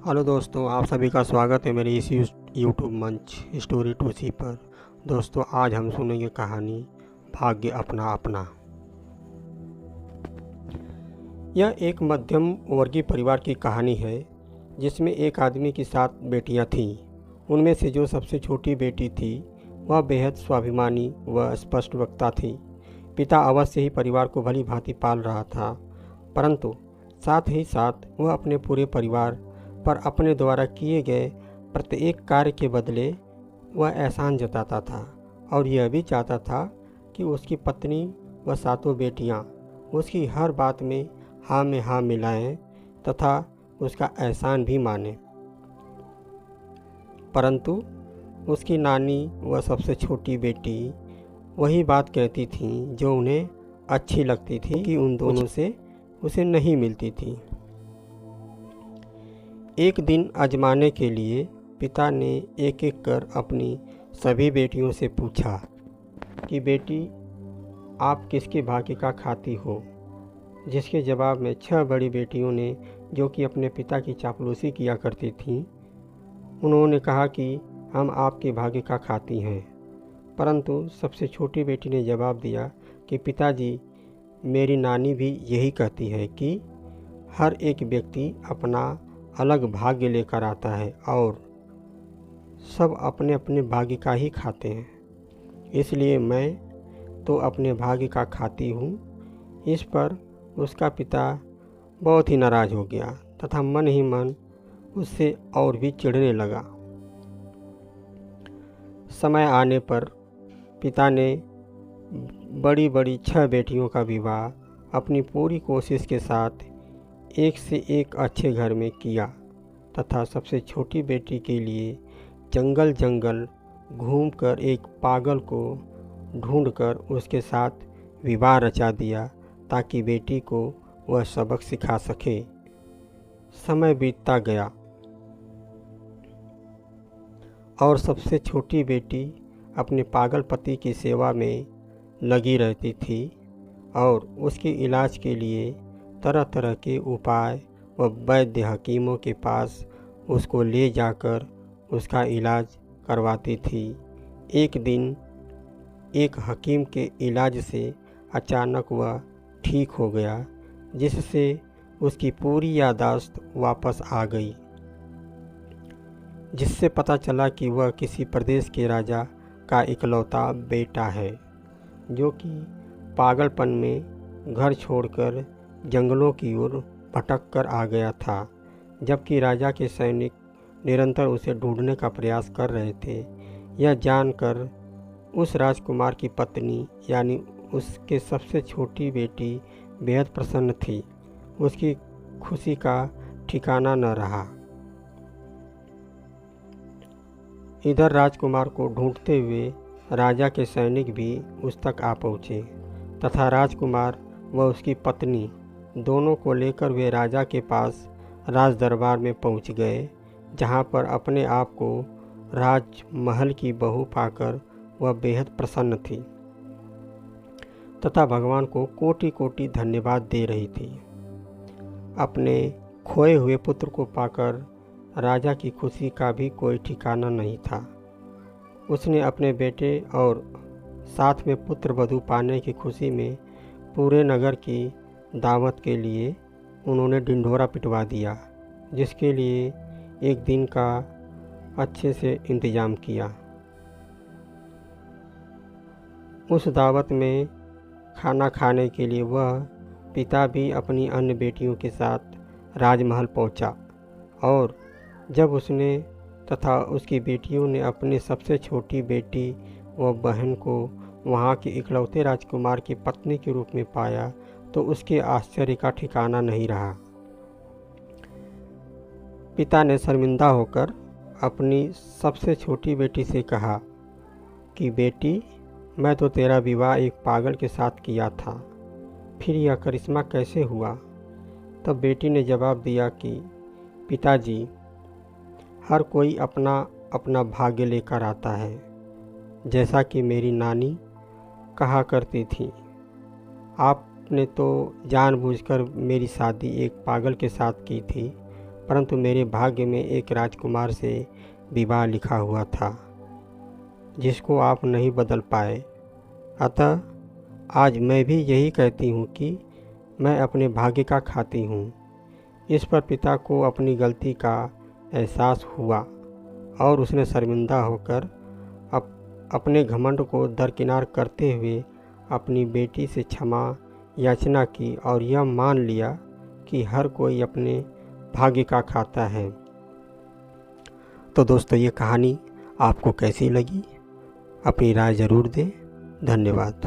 Hello दोस्तों, आप सभी का स्वागत है मेरे इस यूट्यूब मंच स्टोरी टू सी पर। दोस्तों, आज हम सुनेंगे कहानी भाग्य अपना अपना। यह एक मध्यम वर्गीय परिवार की कहानी है जिसमें एक आदमी की 7 बेटियां थीं। उनमें से जो सबसे छोटी बेटी थी वह बेहद स्वाभिमानी व स्पष्ट वक्ता थी। पिता अवश्य ही परिवार को भली भांति पाल रहा था, परंतु साथ ही साथ वह अपने पूरे परिवार पर अपने द्वारा किए गए प्रत्येक कार्य के बदले वह एहसान जताता था और यह भी चाहता था कि उसकी पत्नी व 7 बेटियां उसकी हर बात में हाँ मिलाएं तथा उसका एहसान भी मानें। परंतु उसकी नानी व सबसे छोटी बेटी वही बात कहती थी जो उन्हें अच्छी लगती थी कि उन दोनों से उसे नहीं मिलती थी। एक दिन आजमाने के लिए पिता ने एक एक कर अपनी सभी बेटियों से पूछा कि बेटी, आप किसके भाग्य का खाती हो? जिसके जवाब में 6 बड़ी बेटियों ने, जो कि अपने पिता की चापलूसी किया करती थीं, उन्होंने कहा कि हम आपके भाग्य का खाती हैं। परंतु सबसे छोटी बेटी ने जवाब दिया कि पिताजी, मेरी नानी भी यही कहती है कि हर एक व्यक्ति अपना अलग भाग्य लेकर आता है और सब अपने अपने भाग्य का ही खाते हैं, इसलिए मैं तो अपने भाग्य का खाती हूँ। इस पर उसका पिता बहुत ही नाराज़ हो गया तथा मन ही मन उससे और भी चिढ़ने लगा। समय आने पर पिता ने बड़ी बड़ी 6 बेटियों का विवाह अपनी पूरी कोशिश के साथ एक से एक अच्छे घर में किया तथा सबसे छोटी बेटी के लिए जंगल जंगल घूमकर एक पागल को ढूंढकर उसके साथ विवाह रचा दिया ताकि बेटी को वह सबक सिखा सके। समय बीतता गया और सबसे छोटी बेटी अपने पागल पति की सेवा में लगी रहती थी और उसके इलाज के लिए तरह तरह के उपाय व वैद्य हकीमों के पास उसको ले जाकर उसका इलाज करवाती थी। एक दिन एक हकीम के इलाज से अचानक वह ठीक हो गया, जिससे उसकी पूरी याददाश्त वापस आ गई, जिससे पता चला कि वह किसी प्रदेश के राजा का इकलौता बेटा है, जो कि पागलपन में घर छोड़कर जंगलों की ओर भटक कर आ गया था। जबकि राजा के सैनिक निरंतर उसे ढूंढने का प्रयास कर रहे थे। यह जानकर उस राजकुमार की पत्नी यानी उसके सबसे छोटी बेटी बेहद प्रसन्न थी। उसकी खुशी का ठिकाना न रहा। इधर राजकुमार को ढूंढते हुए राजा के सैनिक भी उस तक आ पहुँचे तथा राजकुमार व उसकी पत्नी दोनों को लेकर वे राजा के पास राज दरबार में पहुंच गए, जहां पर अपने आप को राजमहल की बहू पाकर वह बेहद प्रसन्न थी तथा भगवान को कोटि कोटि धन्यवाद दे रही थी। अपने खोए हुए पुत्र को पाकर राजा की खुशी का भी कोई ठिकाना नहीं था। उसने अपने बेटे और साथ में पुत्र वधू पाने की खुशी में पूरे नगर की दावत के लिए उन्होंने ढिंढोरा पिटवा दिया, जिसके लिए एक दिन का अच्छे से इंतजाम किया। उस दावत में खाना खाने के लिए वह पिता भी अपनी अन्य बेटियों के साथ राजमहल पहुंचा और जब उसने तथा उसकी बेटियों ने अपनी सबसे छोटी बेटी व बहन को वहां के इकलौते राजकुमार की पत्नी के रूप में पाया तो उसके आश्चर्य का ठिकाना नहीं रहा। पिता ने शर्मिंदा होकर अपनी सबसे छोटी बेटी से कहा कि बेटी, मैं तो तेरा विवाह एक पागल के साथ किया था, फिर यह करिश्मा कैसे हुआ? तब बेटी ने जवाब दिया कि पिताजी, हर कोई अपना अपना भाग्य लेकर आता है। जैसा कि मेरी नानी कहा करती थी, आपने तो जानबूझकर मेरी शादी एक पागल के साथ की थी, परंतु मेरे भाग्य में एक राजकुमार से विवाह लिखा हुआ था जिसको आप नहीं बदल पाए। अतः आज मैं भी यही कहती हूँ कि मैं अपने भाग्य का खाती हूँ। इस पर पिता को अपनी गलती का एहसास हुआ और उसने शर्मिंदा होकर अपने घमंड को दरकिनार करते हुए अपनी बेटी से क्षमा याचना की और यह मान लिया कि हर कोई अपने भाग्य का खाता है। तो दोस्तों, ये कहानी आपको कैसी लगी? अपनी राय ज़रूर दें। धन्यवाद।